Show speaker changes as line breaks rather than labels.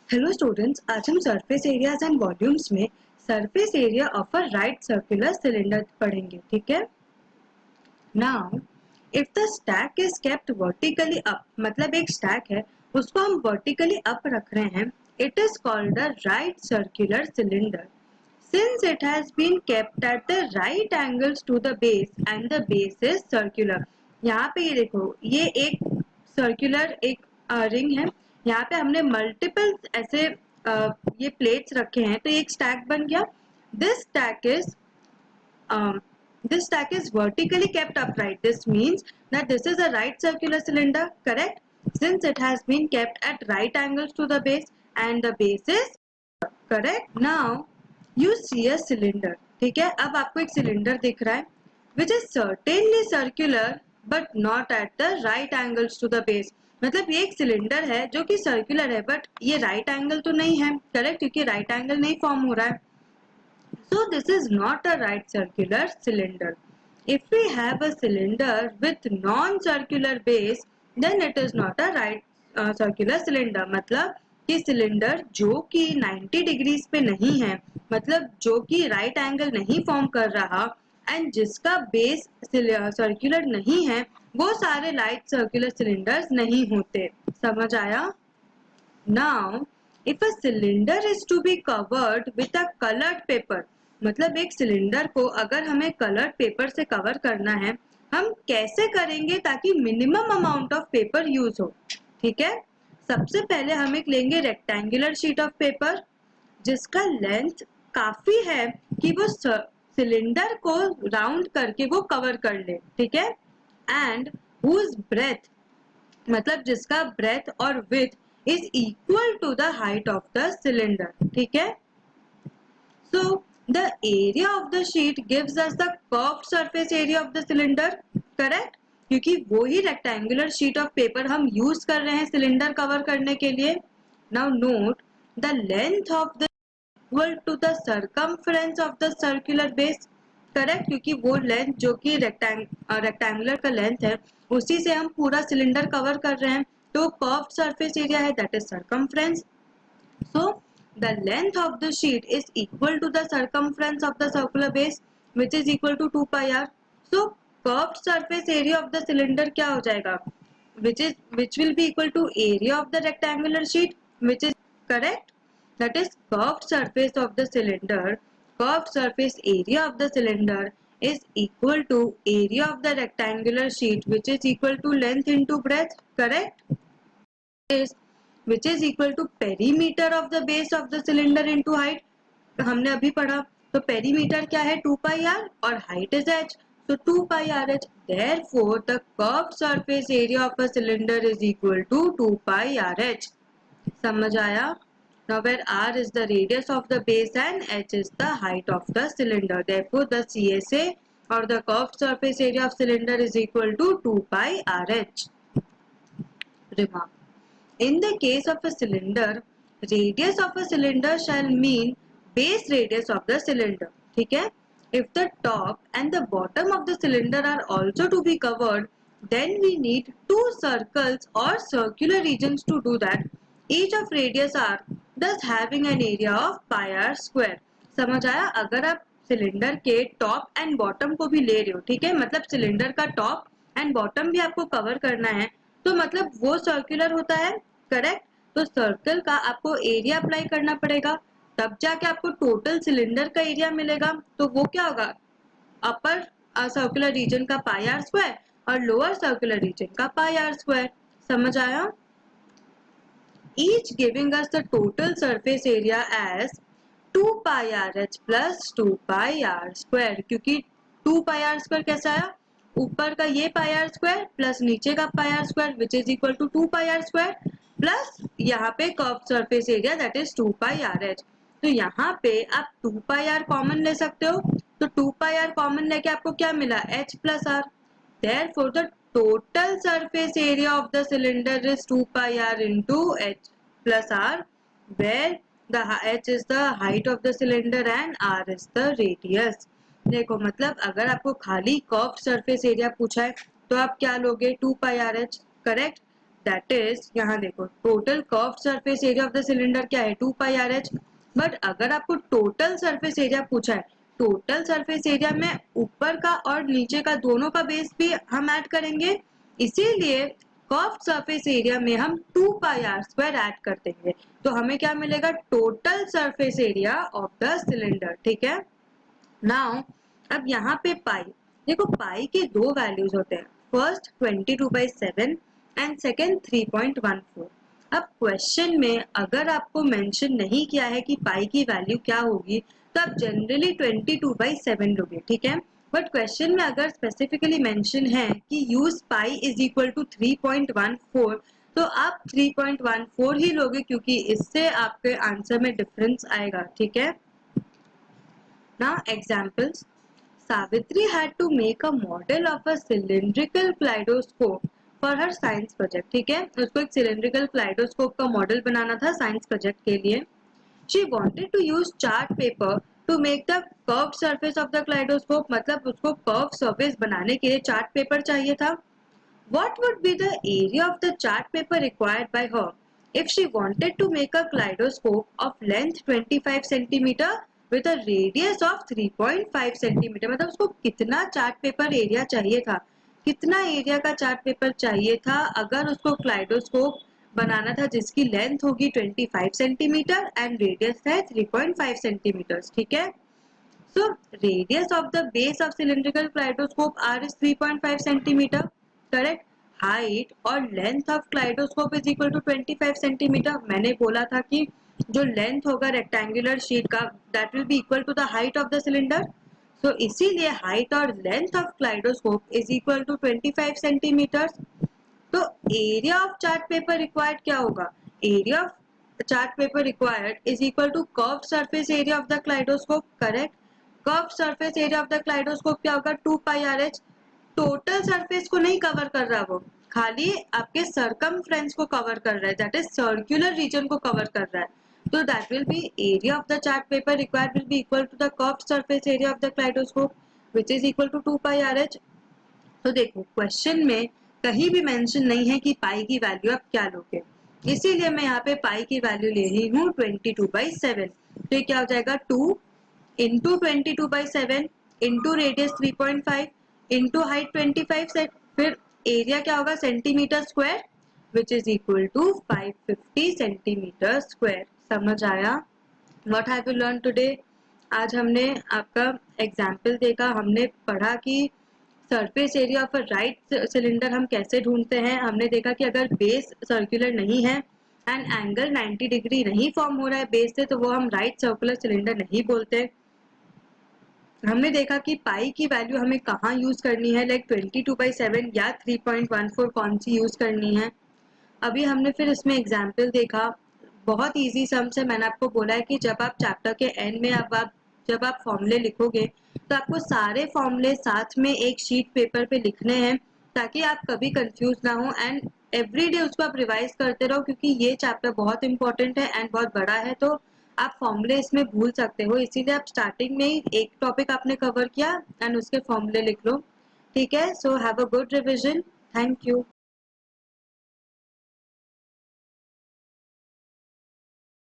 Hello students, आज हम surface areas and volumes में surface area of a right circular cylinder पढ़ेंगे। ठीक है। Now if the stack is kept vertically up, मतलब एक स्टैक है उसको हम वर्टिकली अप रख रहे हैं, it is called a right circular cylinder since it has been kept at the right angles to the base and the base is circular. यहाँ पे ये देखो, ये एक सर्कुलर एक रिंग है। यहाँ पे हमने मल्टीपल ऐसे ये प्लेट्स रखे हैं तो एक स्टैक बन गया। This stack is this stack is vertically kept upright. This means that this is a right circular cylinder, correct? Since it has been kept at right angles to the base and the base is correct. Now you see a cylinder. ठीक है, अब आपको एक cylinder दिख रहा है which is certainly circular but not at the right angles to the base. मतलब ये एक सिलेंडर है जो कि सर्कुलर है बट ये राइट एंगल तो नहीं है, करेक्ट, क्योंकि राइट एंगल नहीं फॉर्म हो रहा है. So this is not a right circular cylinder. If we have a cylinder with non-circular base, then it is not a right circular cylinder. मतलब कि सिलेंडर जो कि 90 डिग्रीज पे नहीं है, मतलब जो कि राइट एंगल नहीं फॉर्म कर रहा एंड जिसका बेस सर्कुलर नहीं है, वो सारे राइट सर्कुलर सिलेंडर्स नहीं होते. समझ आया? Now, if a cylinder is to be covered with a colored paper, मतलब एक सिलेंडर को अगर हमें कलर्ड पेपर से कवर करना है, हम कैसे करेंगे ताकि minimum amount of paper use हो. ठीक है, सबसे पहले हम एक लेंगे रेक्टेंगुलर शीट ऑफ पेपर जिसका लेंथ काफी है कि वो सिलेंडर को राउंड करके वो कवर कर ले. ठीक है, एंड हुज ब्रेथ, मतलब जिसका ब्रेथ और width is equal to the height of the cylinder. ठीक है, so the area of the sheet gives us the curved surface area of the cylinder, correct, क्योंकि वो ही रेक्टेंगुलर शीट ऑफ पेपर हम use कर रहे हैं सिलेंडर कवर करने के लिए. Now note the length of the equal to the circumference of the circular base, correct, क्योंकि वो लेंथ जो कि रेक्टेंगुलर का लेंथ है उसी से हम पूरा सिलेंडर कवर कर रहे हैं, तो कर्व्ड सरफेस एरिया है that is circumference. So the length of the sheet is equal to the circumference of the circular base which is equal to 2 pi r. So curved surface area of the cylinder क्या हो जाएगा, which will be equal to area of the rectangular sheet, which is correct, that is curved surface of the cylinder, curved surface area of the cylinder is equal to area of the rectangular sheet which is equal to length into breadth, correct, is which is equal to perimeter of the base of the cylinder into height. हमने अभी पढ़ा, तो perimeter क्या है 2 pi are और height is h, so 2 pi rh. Therefore the curved surface area of a cylinder is equal to 2 pi rh. समझ आया? Now where r is the radius of the base and h is the height of the cylinder. Therefore the CSA or the curved surface area of cylinder is equal to 2 pi rh. Remark: in the case of a cylinder, radius of a cylinder shall mean base radius of the cylinder. ठीक है? If the top and the bottom of the cylinder are also to be covered, then we need two circles or circular regions to do that. Each of radius r, thus having an area of pi r square. समझ आया? अगर आप cylinder के top and bottom को भी ले रहे हो, ठीक है, मतलब सिलेंडर का टॉप एंड बॉटम भी आपको कवर करना है, तो मतलब वो सर्कुलर होता है, करेक्ट. तो सर्कल का आपको एरिया अप्लाई करना पड़ेगा, तब जाके आपको टोटल सिलेंडर का एरिया मिलेगा. तो वो क्या होगा, अपर सर्कुलर रीजन का पाई आर स्क्वायर और लोअर सर्कुलर रीजन का पाई आर स्क्वायर. समझ आया? Each giving us the total surface area as 2 pi RH plus 2 pi r square. क्योंकि 2 pi r स्क्वायर कैसा आया, ऊपर का ये पाई आर स्क्वायर प्लस नीचे का pi are square which is equal to 2 pi are square plus यहाँ पे curve surface area that is 2 pi R H. तो यहाँ पे आप 2 पाई आर कॉमन ले सकते हो, तो 2 पाई आर कॉमन लेके आपको क्या मिला, h plus r. Therefore the total surface area of the cylinder is 2 pi r into h plus r, where the h is the height of the cylinder and r is the radius. देखो, मतलब अगर आपको खाली curved surface area पूछा है तो आप क्या लोगे, 2 pi are H, correct. That is, यहाँ देखो total curved surface area of the cylinder क्या है 2 पाई आर एच। बट अगर आपको टोटल सरफेस एरिया पूछा है, टोटल सरफेस एरिया में ऊपर का और नीचे का दोनों का बेस भी हम ऐड करेंगे, इसीलिए कर्व्ड सरफेस एरिया में हम 2 पाई आर स्क्वायर ऐड कर देंगे। तो हमें क्या मिलेगा, total surface area of the cylinder. ठीक है, नाउ अब यहाँ पे पाई, देखो पाई के दो वैल्यूज होते हैं, फर्स्ट 22/7 एंड सेकेंड 3.14। अब क्वेश्चन में अगर आपको मेंशन नहीं किया है कि पाई की वैल्यू क्या होगी, तो आप जनरली 22/7 लोगे। ठीक है, बट क्वेश्चन में अगर स्पेसिफिकली मेंशन है कि use pi is equal to 3.14, तो आप 3.14 ही लोगे, क्योंकि इससे आपके आंसर में डिफरेंस आएगा। ठीक है, now examples, Savitri had to make a model of a cylindrical kaleidoscope for her science project। ठीक है, उसको एक cylindrical kaleidoscope का मॉडल बनाना था साइंस प्रोजेक्ट के लिए। She wanted to use chart paper to make the curved surface of the kaleidoscope, मतलब उसको curved surface बनाने के लिए चार्ट पेपर चाहिए था। What would be the area of the chart paper required by her if she wanted to make a kaleidoscope of length 25 centimeter with a radius of 3.5 centimeter? मतलब उसको कितना chart paper area चाहिए था, कितना area का chart paper चाहिए था अगर उसको क्लाइडोस्कोप बनाना था जिसकी लेंथ होगी 25 सेंटीमीटर एंड रेडियस है 3.5 सेंटीमीटर। ठीक है, so radius of the base of cylindrical kaleidoscope R is 3.5 centimeter, correct। Height और length of kaleidoscope is equal to 25 centimeter। मैंने बोला था कि जो length होगा rectangular sheet का that will be equal to the height of the cylinder। so इसीलिए height और length of kaleidoscope is equal to 25 centimeters। तो area of chart paper required क्या होगा, area of chart paper required is equal to curve surface area of the kaleidoscope, correct. Curve surface area of the kaleidoscope क्या होगा 2 pi are h. Total surface को नहीं cover कर रहा, वो खाली आपके सरकमफ्रेंस को कवर कर रहा है, दैट इज सर्कुलर रीजन को कवर कर रहा है। तो that will be area of the chart paper required will be equal to the curve surface area of the kaleidoscope which is equal to 2 pi R H. तो देखो question में कहीं भी मेंशन नहीं है कि पाई की वैल्यू आप क्या लोगे, इसीलिए मैं यहाँ पे पाई की वैल्यू ले रही हूँ 22/7। तो ये क्या हो जाएगा 2 into 22/7 into radius 3.5 into height 25 से, फिर एरिया क्या होगा centimeter square which is equal to 550 centimeter square. समझ आया? What have you learn today? आज हमने आपका एग्जाम्पल देखा, हमने पढ़ा कि surface area of a right cylinder हम कैसे ढूंढते हैं। हमने देखा कि अगर बेस सर्कुलर नहीं है एंड एंगल 90 डिग्री नहीं फॉर्म हो रहा है बेस से, तो वो हम राइट सर्कुलर सिलेंडर नहीं बोलते। हमने देखा कि पाई की वैल्यू हमें कहाँ यूज करनी है, लाइक 22/7 या 3.14 कौन सी यूज करनी है। अभी हमने फिर इसमें एग्जाम्पल देखा, बहुत इजी सम्स है। मैंने आपको बोला है कि जब आप चैप्टर के एंड में जब आप फॉर्मूले लिखोगे तो आपको सारे फॉर्मूले साथ में एक शीट पेपर पे लिखने हैं, ताकि आप कभी कंफ्यूज ना हो एंड एवरीडे उसको आप रिवाइज करते रहो, क्योंकि ये चैप्टर बहुत इंपॉर्टेंट है एंड बहुत बड़ा है, तो आप फॉर्मूले इसमें भूल सकते हो। इसीलिए आप स्टार्टिंग में ही एक टॉपिक आपने कवर किया एंड उसके फॉर्मूले लिख लो। ठीक है, so have a good revision. Thank you.